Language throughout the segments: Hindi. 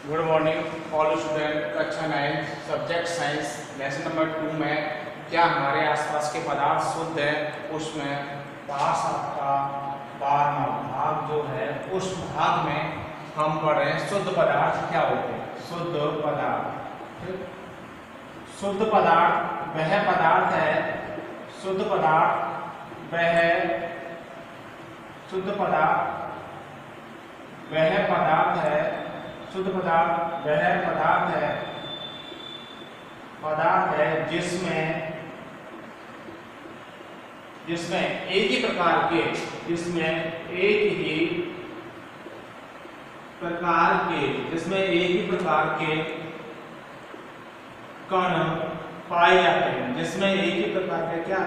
Good morning all student. कक्षा 9 सब्जेक्ट साइंस लेसन नंबर 2 में क्या हमारे आसपास के पदार्थ शुद्ध है, उसमें पास आपका 12वां भाग जो है, उस भाग में हम पढ़ रहे हैं शुद्ध पदार्थ क्या होते हैं। शुद्ध पदार्थ, शुद्ध पदार्थ वह पदार्थ है, शुद्ध पदार्थ वह शुद्ध पदार्थ वह पदार्थ है, शुद्ध पदार्थ वह पदार्थ है जिसमें एक ही प्रकार के कण पाए जाते हैं, जिसमें एक ही प्रकार के क्या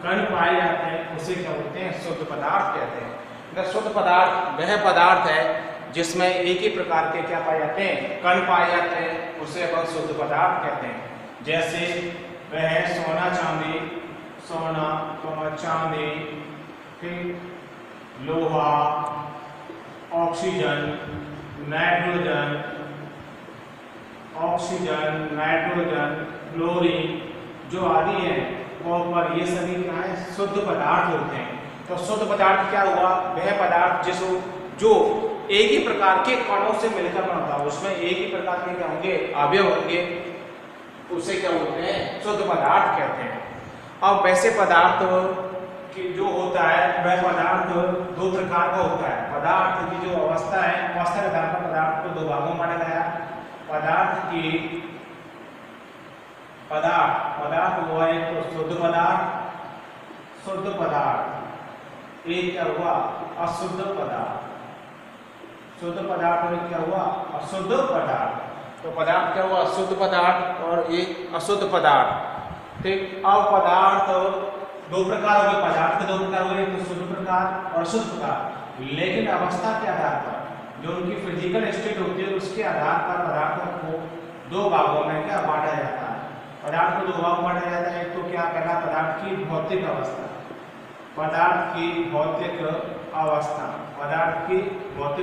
कण पाए जाते हैं, उसे क्या बोलते हैं, शुद्ध पदार्थ कहते हैं। शुद्ध पदार्थ वह पदार्थ है जिसमें एक ही प्रकार के क्या पाए जाते हैं, कण पाए जाते हैं, उसे अपन शुद्ध पदार्थ कहते हैं। जैसे वह सोना चांदी, फिर लोहा, ऑक्सीजन, नाइट्रोजन, क्लोरीन जो आदि है वो पर ये सभी क्या है, शुद्ध पदार्थ होते हैं। तो शुद्ध पदार्थ क्या हुआ, वह पदार्थ जो एक ही प्रकार के कणों से मिलकर बनता है, उसमें एक ही प्रकार के क्या होंगे, अवयव होंगे, उसे क्या बोलते हैं, शुद्ध पदार्थ कहते हैं। अब वैसे पदार्थ की जो होता है वह पदार्थ दो प्रकार का होता है। पदार्थ की जो अवस्था है, अवस्था के आधार पर पदार्थ को दो भागों में बांटा गया। पदार्थ हुआ एक तो शुद्ध पदार्थ, एक क्या हुआ, अशुद्ध पदार्थ। शुद्ध पदार्थ में क्या हुआ, अशुद्ध पदार्थ। तो पदार्थ क्या हुआ, शुद्ध पदार्थ और एक अशुद्ध पदार्थ। ठीक, अब पदार्थ दो प्रकार हो गए, पदार्थ के दो प्रकार हो गए, तो शुद्ध प्रकार और अशुद्ध प्रकार। लेकिन अवस्था के आधार पर, जो उनकी फिजिकल स्टेट होती है, उसके आधार पर पदार्थों को दो भागों में क्या बांटा जाता है। पदार्थ को दो भागों में बांटा जाता है। एक तो क्या कहना, पदार्थ की भौतिक अवस्था, पदार्थ की भौतिक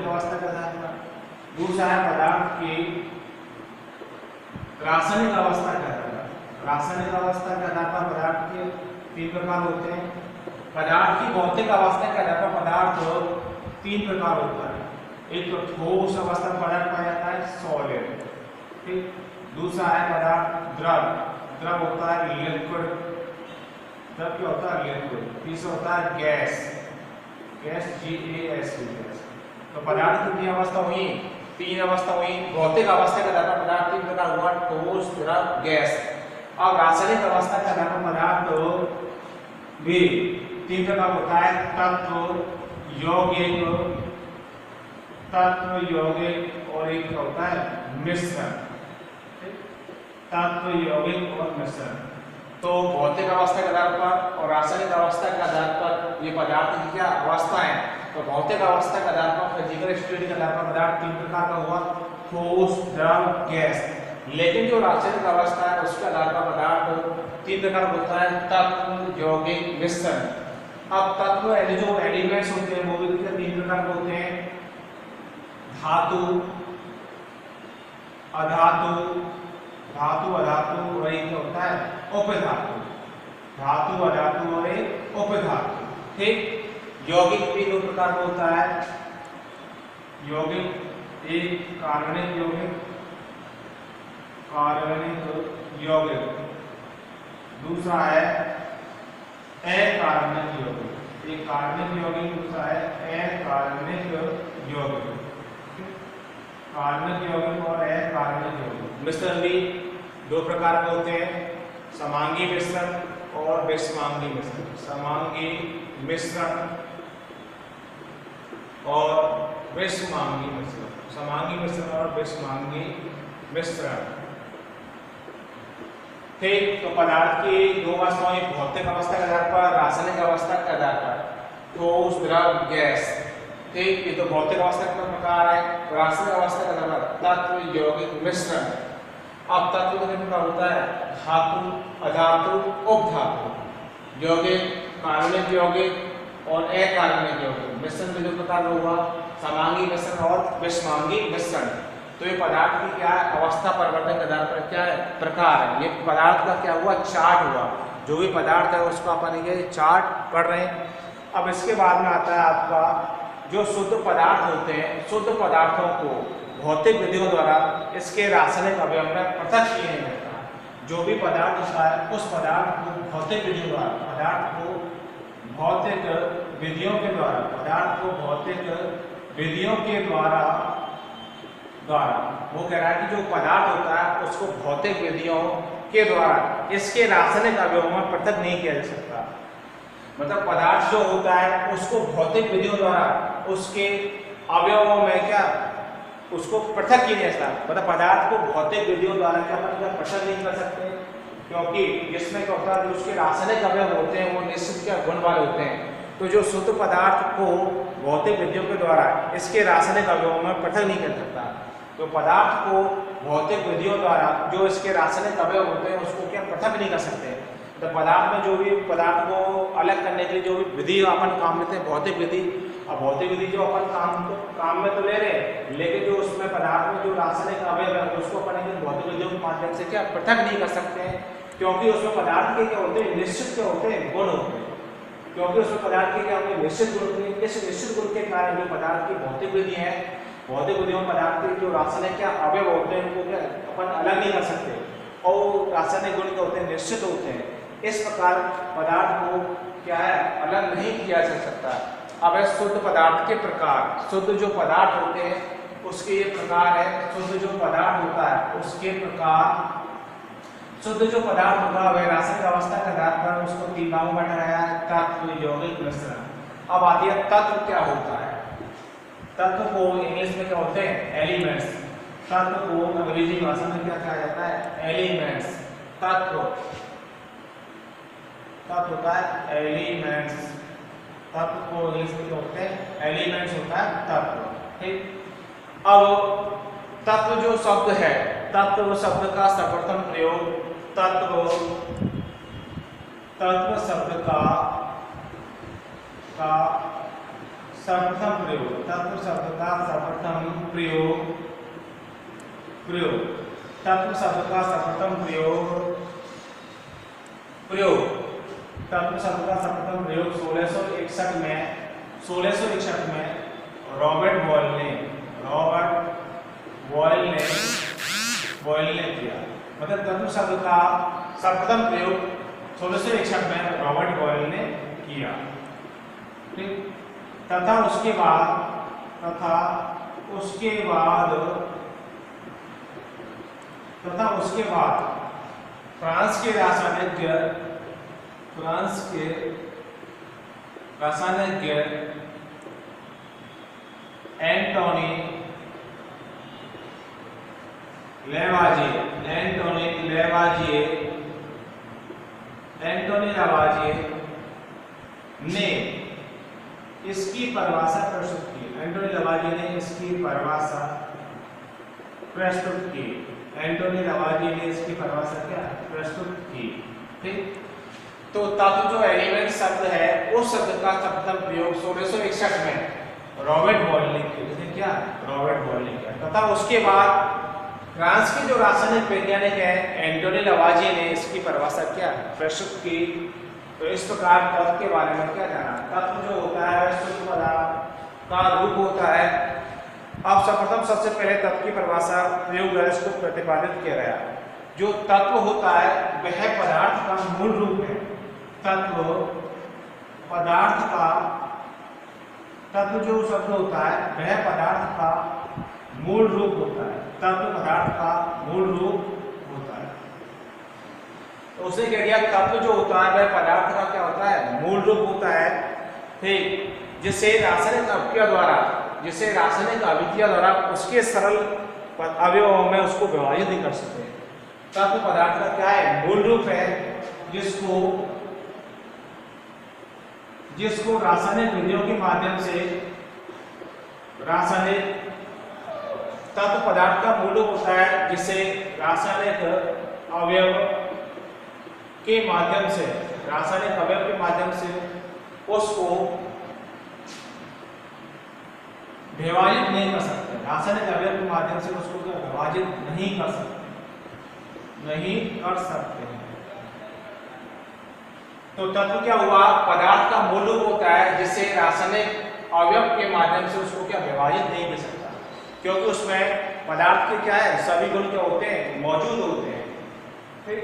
अवस्था के आधार पर। दूसरा है पदार्थ की रासायनिक अवस्था के आधार पर। रासायनिक अवस्था के आधार पर पदार्थ के तीन प्रकार होते हैं। पदार्थ की भौतिक अवस्था के आधार पर पदार्थ तीन प्रकार होता है। एक तो ठोस अवस्था में पदार्थ पाया जाता है, सॉलिड। ठीक, दूसरा है पदार्थ द्रव होता है, लिक्विड। द्रव क्या होता है, लिक्विड। तीसरा होता है गैस, गैस। तो पदार्थ कितनी अवस्था हुई, तीन अवस्था हुई। भौतिक अवस्था के आधार पर पदार्थ तीन प्रकार हुआ, ठोस, द्रव, गैस। अब रासायनिक अवस्था के आधार पर पदार्थ भी तीन प्रकार होता है, तत्व यौगिक और एक होता है मिश्रण। तत्व यौगिक और मिश्रण। तो भौतिक अवस्था के आधार पर और रासायनिक अवस्था के आधार पर ये पदार्थ की क्या अवस्था है। तो भौतिक अवस्था के आधार पर, फिजिकल स्टेट के आधार पर पदार्थ तीन प्रकार का हुआ, ठोस, द्रव, गैस। लेकिन जो रासायनिक अवस्था है उसके आधार पर पदार्थ तीन प्रकार होता है, तत्व, यौगिक, मिश्रण। अब तत्व जो एलिमेंट्स होते हैं वो भी तीन प्रकार के होते हैं, धातु, अधातु और एक होता है उपधातु। धातु, अधातु और एक उपधातु। ठीक, यौगिक भी दो प्रकार का होता है। यौगिक, एक कार्बनिक यौगिक, दूसरा है अकार्बनिक यौगिक। एक कार्बनिक यौगिक, दूसरा है अकार्बनिक यौगिक। कार्बनिक यौगिक और अकार्बनिक यौगिक। मिश्रण भी दो प्रकार के होते हैं, समांगी मिश्रण और विषमांगी मिश्रण। समांगी मिश्रण और विषमांगी मिश्रण। समांगी मिश्रण और विषमांगी मिश्रण। ठीक, तो पदार्थ की दो अवस्थाएं, भौतिक अवस्था के आधार पर, रासायनिक अवस्था के आधार पर, ठोस, द्रव, गैस। ठीक, ये तो भौतिक अवस्था का प्रकार है। रासायनिक अवस्था का आधार पर तत्व, यौगिक, मिश्रण। अब तत्व कितने प्रकार होता है, धातु, अधातु, उपधातु। यौगिक, कार्बनिक यौगिक और अकार्बनिक यौगिक। मिश्रण में दो प्रकार होगा, समांगी मिश्रण और विषमांगी मिश्रण। तो ये पदार्थ की क्या है, अवस्था परिवर्तन के आधार पर क्या है, प्रकार है। ये पदार्थ का क्या हुआ, चार्ट हुआ। जो भी पदार्थ है उसको अपन ये चार्ट पढ़ रहे हैं। अब इसके बाद में आता है आपका जो शुद्ध पदार्थ होते हैं, शुद्ध पदार्थों को भौतिक विधियों द्वारा इसके रासायनिक अवयव में पृथक किया नहीं जाता। जो भी पदार्थ होता है उस पदार्थ को भौतिक विधियों द्वारा, पदार्थ को भौतिक विधियों के द्वारा, पदार्थ को भौतिक विधियों के द्वारा वो कह रहा है कि जो पदार्थ होता है उसको भौतिक विधियों के द्वारा इसके रासायनिक अवयवों में पृथक नहीं किया जा सकता। मतलब पदार्थ जो होता है उसको भौतिक विधियों द्वारा उसके अवयवों में क्या, उसको पृथक किया जा सकता। मतलब पदार्थ को भौतिक विधियों द्वारा क्या पृथक नहीं कर सकते, क्योंकि जिसमें क्या होता है जो उसके रासायनिक अवयव होते हैं वो निश्चित क्या गुण वाले होते हैं। तो जो शुद्ध पदार्थ को भौतिक विधियों के द्वारा इसके रासायनिक अवयवों में पृथक नहीं कर सकता। तो पदार्थ को भौतिक विधियों द्वारा जो इसके रासायनिक अवयव होते हैं उसको क्या पृथक नहीं कर सकते। तो पदार्थ में जो भी पदार्थ को अलग करने के लिए जो भी विधि अपन काम लेते हैं, भौतिक विधि, अब भौतिक विधि जो अपन काम में तो ले रहे हैं, लेकिन जो उसमें पदार्थ में जो रासायनिक अवयव है उसको अपन भौतिक विधियों के माध्यम से क्या पृथक नहीं कर सकते हैं, क्योंकि उसमें पदार्थ के क्या होते हैं, निश्चित क्या होते हैं, गुण होते हैं। क्योंकि उसमें पदार्थ के क्या होते हैं, निश्चित गुण होते हैं। इस निश्चित गुण के कारण जो पदार्थ की भौतिक विधि है, भौतिक विधियों में पदार्थ के जो रासायनिक क्या अवयव होते हैं उनको क्या अपन अलग नहीं कर सकते, और रासायनिक गुण क्या होते हैं, निश्चित होते हैं। इस प्रकार पदार्थ को क्या है, अलग नहीं किया जा सकता। अब है शुद्ध पदार्थ के प्रकार। शुद्ध जो पदार्थ होते हैं उसके ये प्रकार है। शुद्ध जो पदार्थ होता है उसके प्रकार, शुद्ध जो पदार्थ होगा वह रासायनिक अवस्था के आधार पर उसको तीन भागों में बांटा गया है, तत्व, यौगिक, मिश्रण। अब आती है तत्व क्या होता है। तत्व को इंग्लिश में क्या होते हैं, एलिमेंट्स। तत्व को अंग्रेजी भाषा में क्या कहा जाता है, एलिमेंट्स। तत्व होता है एलिमेंट्स। तत्व को इंग्लिश में क्या होते हैं, एलिमेंट्स होता है तत्व। ठीक। अब तत्व जो शब्द है, तत्व शब्द का सर्वप्रथम प्रयोग, तत्व शब्द का सर्वप्रथम प्रयोग, तत्व शब्द का सर्वप्रथम प्रयोग, तत्व शब्द का सर्वप्रथम प्रयोग, तत्व शब्द का सर्वप्रथम प्रयोग 1661 में रॉबर्ट बॉयल ने किया। मतलब तत्व शब्द का सर्वप्रथम प्रयोग 1661 में रॉबर्ट बॉयल ने किया। ठीक। तथा उसके बाद फ्रांस के रासायनिज्ञ एंटोनी लेवाजिए ने इसकी परिभाषा प्रस्तुत की। एंटोनी लेवाजिए ने इसकी परिभाषा प्रस्तुत की। एंटोनी लेवाजिए ने इसकी परिभाषा क्या प्रस्तुत की। ठीक। तो तत्व जो एलिमेंट शब्द है उस शब्द का सर्वप्रथम प्रयोग 1661 में रॉबर्ट बॉयल ने किया। क्या, रॉबर्ट बॉयल ने किया। तथा उसके बाद फ्रांस के जो रासायनिक वैज्ञानिक है एंटोनी लेवाजिए ने इसकी परिभाषा क्या प्रस्तुत की। तो इस प्रकार तत्व के बारे में क्या जाना। तत्व जो होता है वह शुद्ध पदार्थ का रूप होता है। अब सर्वप्रथम सबसे पहले तत्व की परिभाषा प्रयोग द्वारा इसको प्रतिपादित किया गया। जो तत्व होता है वह पदार्थ का मूल रूप है। तत्व जो शब्द होता है वह पदार्थ का मूल रूप होता है। तत्व पदार्थ का मूल रूप होता है। तो उसने कह दिया तत्व जो होता है वह पदार्थ का क्या होता है, मूल रूप होता है। ठीक। जिसे रासायनिक अभिक्रिया द्वारा उसके सरल अवयवों में उसको विभाजित नहीं कर सकते। तत्व पदार्थ का क्या है, मूल रूप है, जिसको रासायनिक विधियों के माध्यम से तत्व पदार्थ का मूल रूप होता है, जिसे रासायनिक अवयव के माध्यम से उसको विभाजित नहीं कर सकते। रासायनिक अवयव के माध्यम से उसको विभाजित नहीं कर सकते हैं। तो तत्व क्या हुआ, पदार्थ का मूल रूप होता है जिससे रासायनिक अवयव के माध्यम से उसको क्या विभाजित नहीं कर सकता, क्योंकि उसमें पदार्थ के क्या है सभी गुण क्या होते हैं, मौजूद होते हैं। ठीक,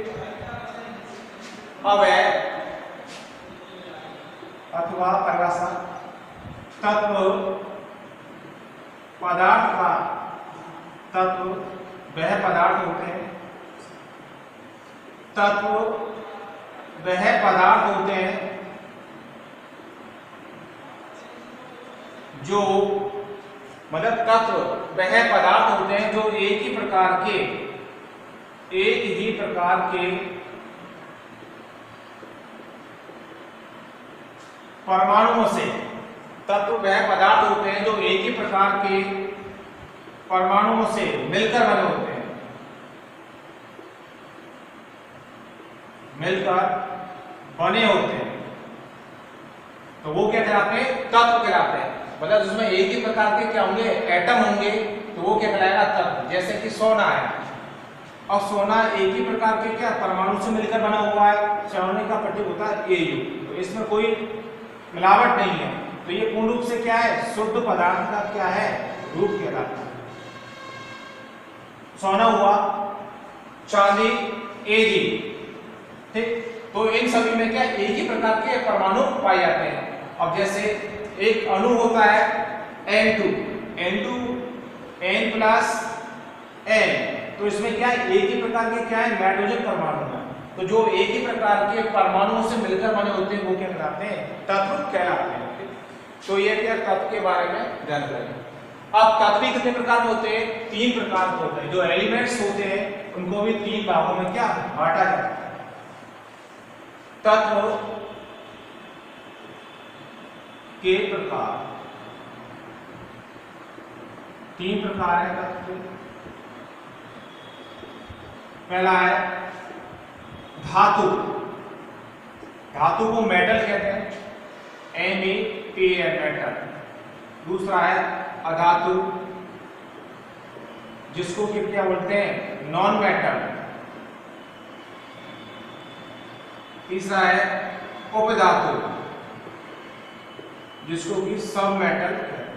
अब है अथवा परिभाषा, तत्व पदार्थ का, तत्व वह पदार्थ होते हैं, तत्व वह पदार्थ होते हैं जो, मतलब तत्व वह पदार्थ होते हैं जो एक ही प्रकार के परमाणुओं से, तत्व वह पदार्थ होते हैं जो एक ही प्रकार के परमाणुओं से मिलकर बने होते हैं, तो वो क्या कहलाते हैं, तत्व कहलाते हैं। मतलब जिसमें एक ही प्रकार के क्या होंगे, एटम होंगे, तो वो क्या कहलाएगा, तत्व। जैसे कि सोना है, और सोना एक ही प्रकार के क्या परमाणु से मिलकर बना हुआ है, सोने का प्रतीक होता है Au, तो इसमें कोई मिलावट नहीं है, तो ये पूर्ण रूप से क्या है, शुद्ध पदार्थ का क्या है, रूप कहलाता है। सोना हुआ, चांदी Ag, ठीक, तो इन सभी में क्या एक ही प्रकार के परमाणु पाए जाते हैं। अब जैसे एक अणु होता है N2 N प्लस N, तो इसमें क्या है एक ही प्रकार के क्या है, नाइट्रोजन परमाणु है, तो जो एक ही प्रकार के परमाणुओं से मिलकर बने होते हैं वो क्या कहलाते हैं, तत्व कहलाते हैं। तो ये क्या तत्व के बारे में जानकारी। अब तत्व भी कितने प्रकार के होते हैं, 3 प्रकार के होते हैं। जो एलिमेंट्स होते हैं उनको भी 3 भागों में क्या बांटा जाता है। तत्व के प्रकार, 3 प्रकार है तत्व के। पहला है धातु, धातु को मेटल कहते हैं, METL मेटल। दूसरा है अधातु, जिसको कि क्या बोलते हैं, नॉन मेटल। तीसरा है उपधातु, जिसको कि सब मेटल कहते हैं।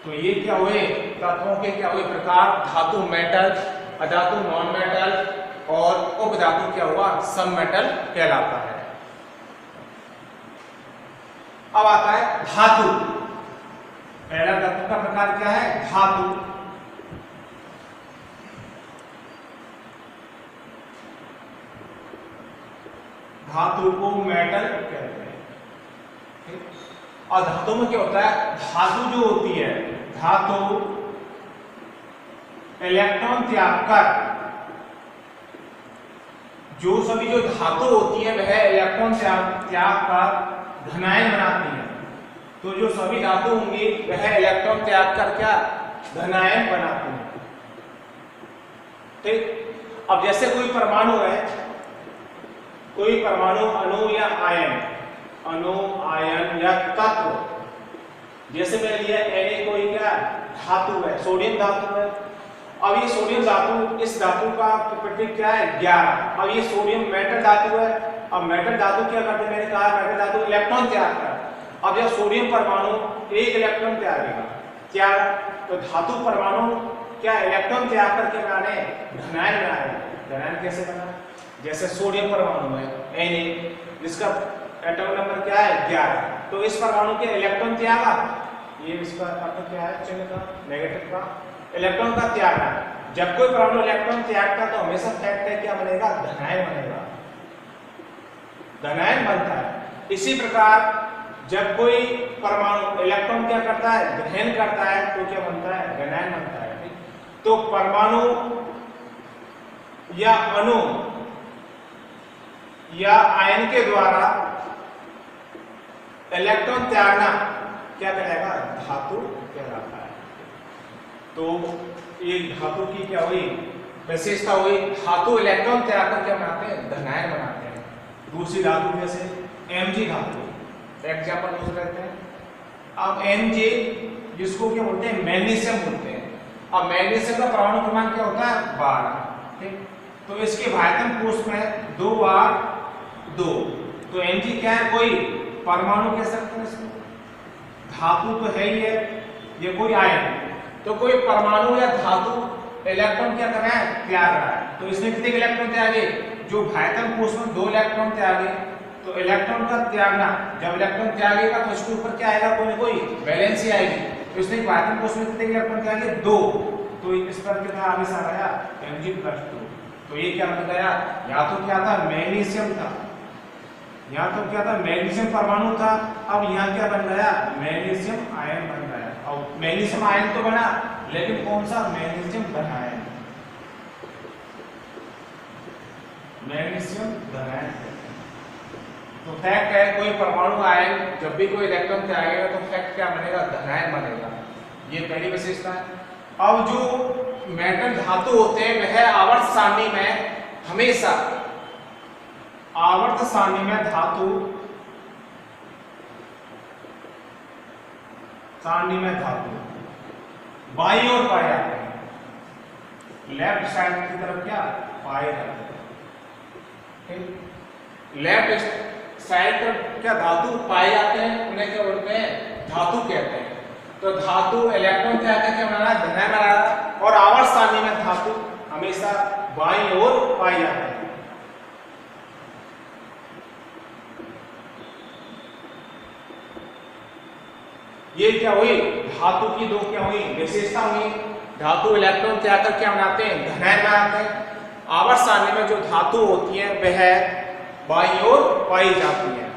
तो ये क्या हुए, तत्वों के क्या हुए प्रकार, धातु मेटल, अधातु नॉन मेटल, और उपधातु क्या हुआ, सब मेटल कहलाता है। अब आता है धातु। पहला धातु का प्रकार क्या है, धातु। धातु को मेटल कहते हैं। और धातु में क्या होता है, धातु जो होती है, धातु इलेक्ट्रॉन त्याग कर, जो सभी जो धातु होती है वह इलेक्ट्रॉन त्याग कर धनायन बनाती है। तो जो सभी धातु होंगी वह इलेक्ट्रॉन त्याग कर क्या धनायन बनाती है। ठीक, अब जैसे कोई परमाणु है, कोई परमाणु अणु या आयन, अणु आयन या तत्व, जैसे मैंने लिया Na, कोई क्या धातु है, सोडियम धातु है। अब ये सोडियम धातु, इस धातु का प्रतीक क्या है 11। अब ये सोडियम मेटल धातु है। अब मेटल धातु क्या करते हैं, मैंने कहा मेटल धातु इलेक्ट्रॉन त्याग कर। अब यह सोडियम परमाणु एक इलेक्ट्रॉन त्यागेगा, क्या, तो धातु परमाणु क्या इलेक्ट्रॉन त्याग करके बनाने धनायन बनाएगा। धनायन कैसे बना, जैसे सोडियम परमाणु है Na, जिसका एटॉमिक नंबर क्या है 11, तो इस परमाणु के इलेक्ट्रॉन त्यागा, ये इसका अर्थ क्या है, चिन्ह का नेगेटिव का, इलेक्ट्रॉन का त्याग है। जब कोई परमाणु इलेक्ट्रॉन त्यागता तो हमेशा फैक्ट है क्या बनेगा, धनायन बनेगा, धनायन बनता है। इसी प्रकार जब कोई परमाणु इलेक्ट्रॉन क्या करता है, ग्रहण करता है, तो क्या बनता है, धनायन बनता है। तो परमाणु या अणु या आयन के द्वारा इलेक्ट्रॉन त्यागना क्या कहलाएगा, धातु कहलाता है। तो ये धातु की क्या हुई विशेषता हुई, धातु इलेक्ट्रॉन त्याग कर क्या बनाते हैं, धनायन बनाते हैं। दूसरी धातु जैसे Mg धातु, एग्जाम्पल दूसरे लेते हैं। अब Mg जिसको क्या बोलते हैं, मैग्नीशियम बोलते हैं। अब मैग्नीशियम का परमाणु क्रमांक क्या होता है, 12। ठीक, तो इसके भायतन कोष में 2 8 2, तो Mg क्या है, कोई परमाणु कह सकते हैं इसको, धातु तो है ही है, ये कोई आयन, तो कोई परमाणु या धातु इलेक्ट्रॉन क्या कर रहा है, त्याग रहा है। तो इसने कितने इलेक्ट्रॉन त्यागे, जो भायतन कोष में 2 इलेक्ट्रॉन त्यागे, तो इलेक्ट्रॉन का त्यागना, जब इलेक्ट्रॉन त्यागेगा तो उसके ऊपर क्या आएगा, कोई ना कोई वैलेंसी आएगी। तो इसने भायतन कोष में कितने इलेक्ट्रॉन त्यागे, 2, तो इस पर कितना आगे से आ गया, Mg+2। तो ये क्या बन गया, या तो क्या था, मैग्नीशियम था, यहाँ तो क्या था, मैग्नीशियम परमाणु था, अब यहाँ क्या बन गया, मैग्नीशियम आयन बन गया। और मैग्नीशियम आयन तो बना, लेकिन कौन सा, मैग्नीशियम घन आयन, मैग्नीशियम घन आयन। तो फैक्ट है, कोई परमाणु आयन जब भी कोई इलेक्ट्रॉन त्यागेगा तो फैक्ट क्या बनेगा, घन आयन बनेगा। ये पहली विशेषता है। अब जो मेटल धातु होते हैं वह आवर्त सारणी में हमेशा, आवर्त सारणी में धातु, सारणी में धातु बाईं ओर पाए जाते हैं, लेफ्ट साइड की तरफ क्या पाए जाते हैं। लेफ्ट साइड पर क्या धातु पाए जाते हैं, उन्हें क्या बोलते हैं, धातु कहते हैं। तो धातु इलेक्ट्रॉन त्याग क्या बना रहा है, धनायन बना रहा है, और आवर्त सारणी में धातु हमेशा बाईं ओर पाई जाती है। ये क्या हुई, धातु की 2 क्या हुई, विशेषता हुई। धातु इलेक्ट्रॉन त्याग कर क्या बनाते हैं, धनायन बनाते हैं। आवर्त सारणी में जो धातु होती है वह बाईं ओर पाई जाती है।